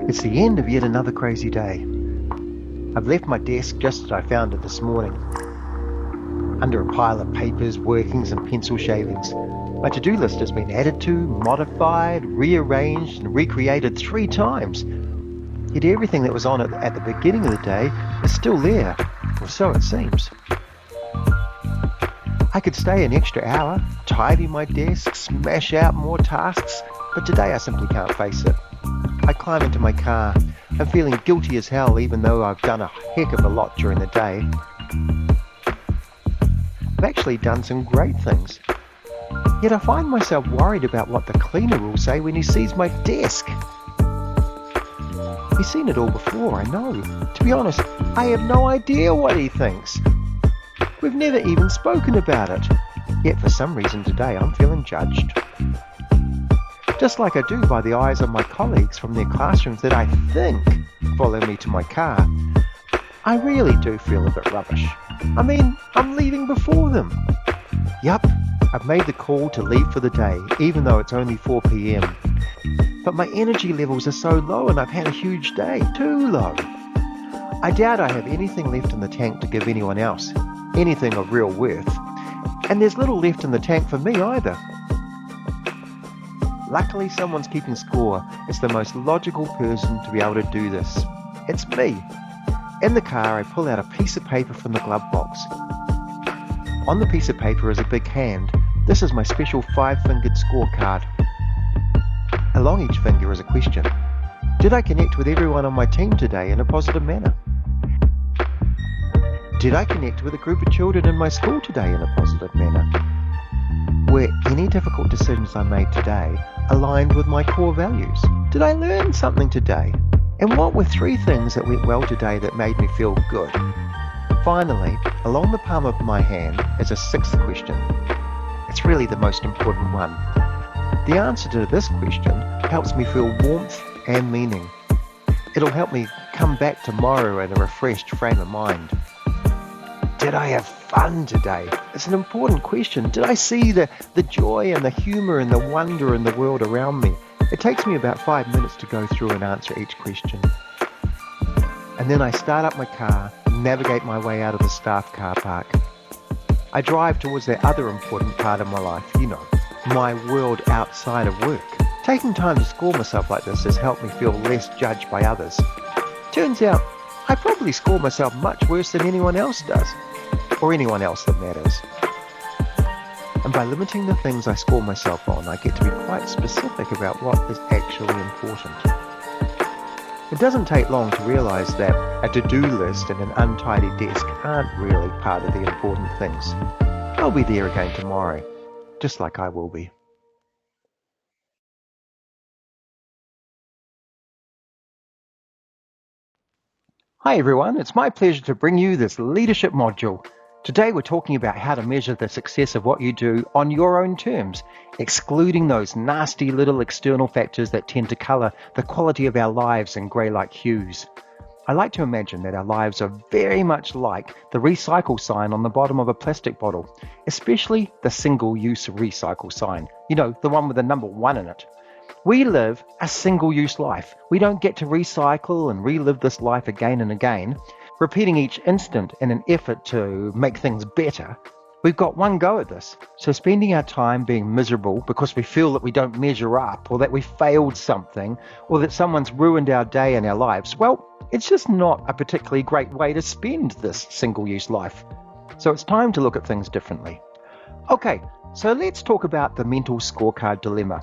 It's the end of yet another crazy day. I've left my desk just as I found it this morning, under a pile of papers, workings and pencil shavings. My to-do list has been added to, modified, rearranged and recreated 3 times. Yet everything that was on it at the beginning of the day is still there, or so it seems. I could stay an extra hour, tidy my desk, smash out more tasks, but today I simply can't face it. I climb into my car. I'm feeling guilty as hell even though I've done a heck of a lot during the day. I've actually done some great things. Yet I find myself worried about what the cleaner will say when he sees my desk. He's seen it all before, I know. To be honest, I have no idea what he thinks. We've never even spoken about it. Yet for some reason today I'm feeling judged. Just like I do by the eyes of my colleagues from their classrooms that I think follow me to my car. I really do feel a bit rubbish. I mean, I'm leaving before them. Yup, I've made the call to leave for the day, even though it's only 4 p.m. But my energy levels are so low and I've had a huge day, too low. I doubt I have anything left in the tank to give anyone else, anything of real worth. And there's little left in the tank for me either. Luckily, someone's keeping score. It's the most logical person to be able to do this. It's me. In the car, I pull out a piece of paper from the glove box. On the piece of paper is a big hand. This is my special 5-fingered scorecard. Along each finger is a question. Did I connect with everyone on my team today in a positive manner? Did I connect with a group of children in my school today in a positive manner? Were any difficult decisions I made today aligned with my core values? Did I learn something today? And what were 3 things that went well today that made me feel good? Finally, along the palm of my hand is a 6th question. It's really the most important one. The answer to this question helps me feel warmth and meaning. It'll help me come back tomorrow in a refreshed frame of mind. Did I have fun today? It's an important question. Did I see the joy and the humour and the wonder in the world around me? It takes me about 5 minutes to go through and answer each question. And then I start up my car, navigate my way out of the staff car park. I drive towards that other important part of my life, my world outside of work. Taking time to score myself like this has helped me feel less judged by others. Turns out, I probably score myself much worse than anyone else does, or anyone else that matters. And by limiting the things I score myself on, I get to be quite specific about what is actually important. It doesn't take long to realise that a to-do list and an untidy desk aren't really part of the important things. I'll be there again tomorrow, just like I will be. Hi everyone, it's my pleasure to bring you this leadership module. Today we're talking about how to measure the success of what you do on your own terms, excluding those nasty little external factors that tend to colour the quality of our lives in grey-like hues. I like to imagine that our lives are very much like the recycle sign on the bottom of a plastic bottle, especially the single-use recycle sign, the one with the number 1 in it. We live a single-use life. We don't get to recycle and relive this life again and again, repeating each instant in an effort to make things better. We've got one go at this, so spending our time being miserable because we feel that we don't measure up, or that we failed something, or that someone's ruined our day and our lives, well, it's just not a particularly great way to spend this single-use life. So it's time to look at things differently. Okay, so let's talk about the mental scorecard dilemma.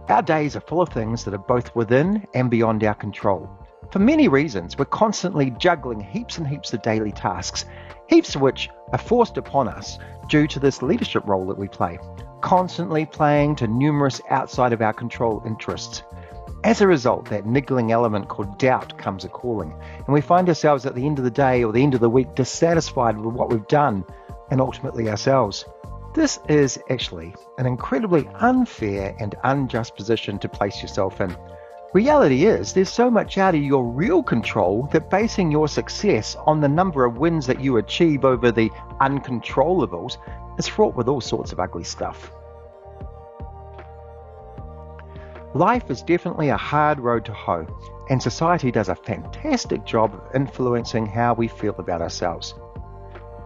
Our days are full of things that are both within and beyond our control. For many reasons, we're constantly juggling heaps and heaps of daily tasks, heaps of which are forced upon us due to this leadership role that we play, constantly playing to numerous outside of our control interests. As a result, that niggling element called doubt comes a-calling, and we find ourselves at the end of the day or the end of the week dissatisfied with what we've done and ultimately ourselves. This is actually an incredibly unfair and unjust position to place yourself in. Reality is, there's so much out of your real control that basing your success on the number of wins that you achieve over the uncontrollables is fraught with all sorts of ugly stuff. Life is definitely a hard road to hoe, and society does a fantastic job of influencing how we feel about ourselves.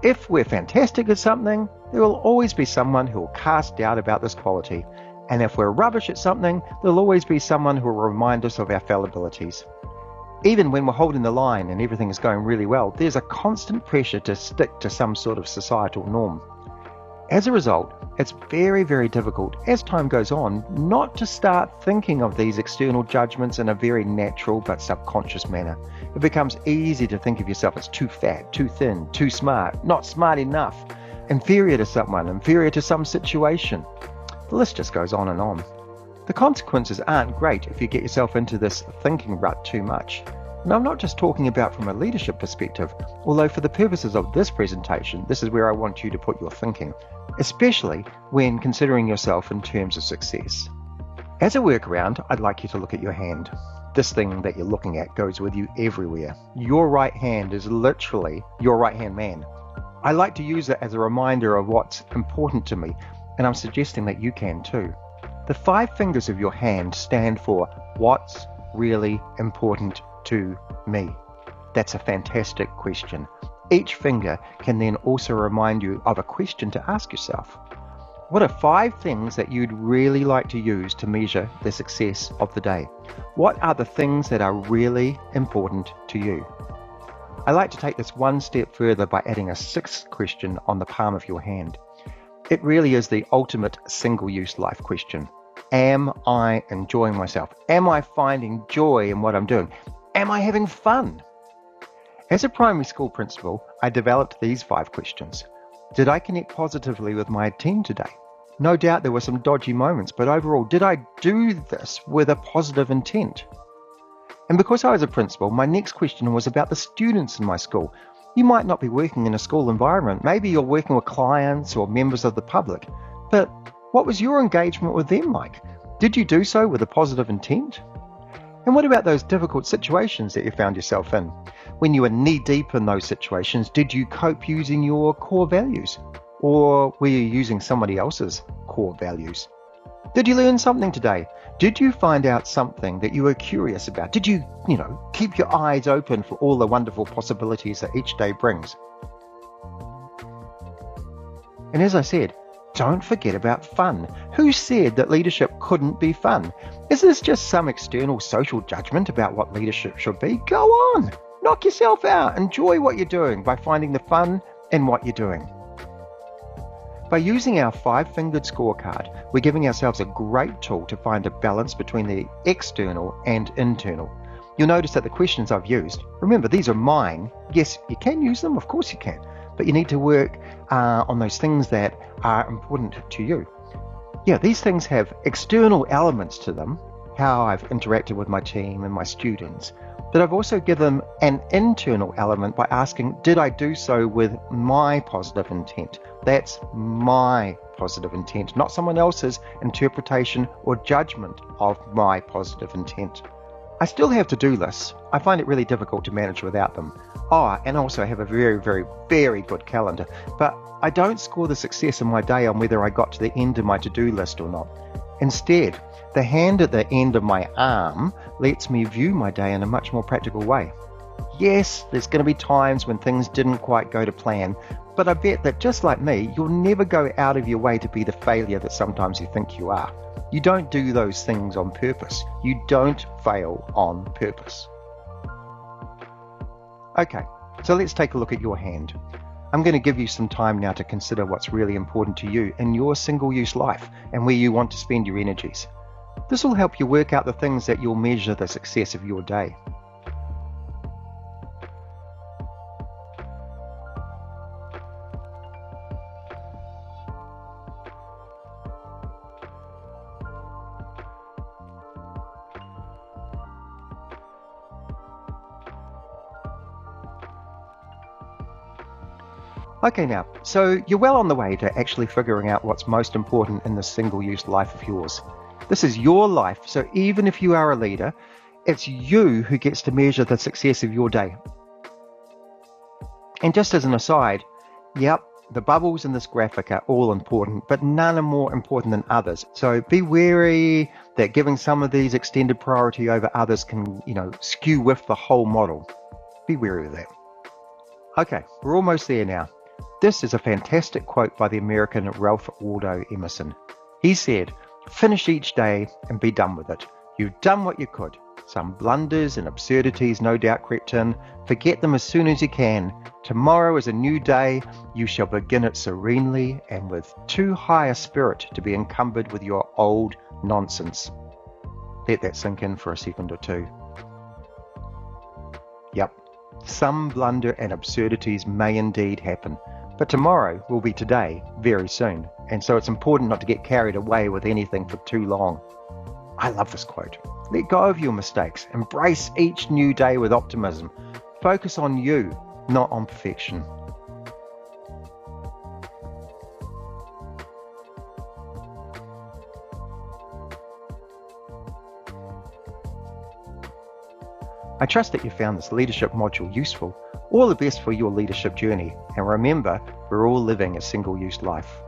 If we're fantastic at something, there will always be someone who will cast doubt about this quality. And if we're rubbish at something, there'll always be someone who will remind us of our fallibilities. Even when we're holding the line and everything is going really well, there's a constant pressure to stick to some sort of societal norm. As a result, it's very, very difficult as time goes on not to start thinking of these external judgments in a very natural but subconscious manner. It becomes easy to think of yourself as too fat, too thin, too smart, not smart enough, inferior to someone, inferior to some situation. The list just goes on and on. The consequences aren't great if you get yourself into this thinking rut too much. And I'm not just talking about from a leadership perspective, although for the purposes of this presentation, this is where I want you to put your thinking, especially when considering yourself in terms of success. As a workaround, I'd like you to look at your hand. This thing that you're looking at goes with you everywhere. Your right hand is literally your right-hand man. I like to use it as a reminder of what's important to me, and I'm suggesting that you can too. The 5 fingers of your hand stand for what's really important to me. That's a fantastic question. Each finger can then also remind you of a question to ask yourself. What are 5 things that you'd really like to use to measure the success of the day? What are the things that are really important to you? I like to take this one step further by adding a 6th question on the palm of your hand. It really is the ultimate single-use life question. Am I enjoying myself? Am I finding joy in what I'm doing? Am I having fun? As a primary school principal, I developed these 5 questions. Did I connect positively with my team today? No doubt there were some dodgy moments, but overall, did I do this with a positive intent? And because I was a principal, my next question was about the students in my school. You might not be working in a school environment. Maybe you're working with clients or members of the public. But what was your engagement with them like? Did you do so with a positive intent? And what about those difficult situations that you found yourself in? When you were knee-deep in those situations, did you cope using your core values? Or were you using somebody else's core values? Did you learn something today? Did you find out something that you were curious about? Did you, keep your eyes open for all the wonderful possibilities that each day brings? And as I said, don't forget about fun. Who said that leadership couldn't be fun? Is this just some external social judgment about what leadership should be? Go on, knock yourself out. Enjoy what you're doing by finding the fun in what you're doing. By using our 5-fingered scorecard, we're giving ourselves a great tool to find a balance between the external and internal. You'll notice that the questions I've used, remember, these are mine. Yes, you can use them, of course you can, but you need to work on those things that are important to you. Yeah, these things have external elements to them, how I've interacted with my team and my students, but I've also given them an internal element by asking, did I do so with my positive intent? That's my positive intent, not someone else's interpretation or judgment of my positive intent. I still have to-do lists. I find it really difficult to manage without them. And also I have a very, very, very good calendar, but I don't score the success of my day on whether I got to the end of my to-do list or not. Instead, the hand at the end of my arm lets me view my day in a much more practical way. Yes, there's going to be times when things didn't quite go to plan, but I bet that just like me, you'll never go out of your way to be the failure that sometimes you think you are. You don't do those things on purpose. You don't fail on purpose. Okay, so let's take a look at your hand. I'm going to give you some time now to consider what's really important to you in your single-use life and where you want to spend your energies. This will help you work out the things that you'll measure the success of your day. Okay now, so you're well on the way to actually figuring out what's most important in this single-use life of yours. This is your life, so even if you are a leader, it's you who gets to measure the success of your day. And just as an aside, yep, the bubbles in this graphic are all important, but none are more important than others. So be wary that giving some of these extended priority over others can, skew with the whole model. Be wary of that. Okay, we're almost there now. This is a fantastic quote by the American Ralph Waldo Emerson. He said, "Finish each day and be done with it. You've done what you could. Some blunders and absurdities no doubt crept in. Forget them as soon as you can. Tomorrow is a new day. You shall begin it serenely and with too high a spirit to be encumbered with your old nonsense." Let that sink in for a second or two. Yep, some blunder and absurdities may indeed happen, but tomorrow will be today very soon, and so it's important not to get carried away with anything for too long. I love this quote. Let go of your mistakes. Embrace each new day with optimism. Focus on you, not on perfection. I trust that you found this leadership module useful. All the best for your leadership journey. And remember, we're all living a single-use life.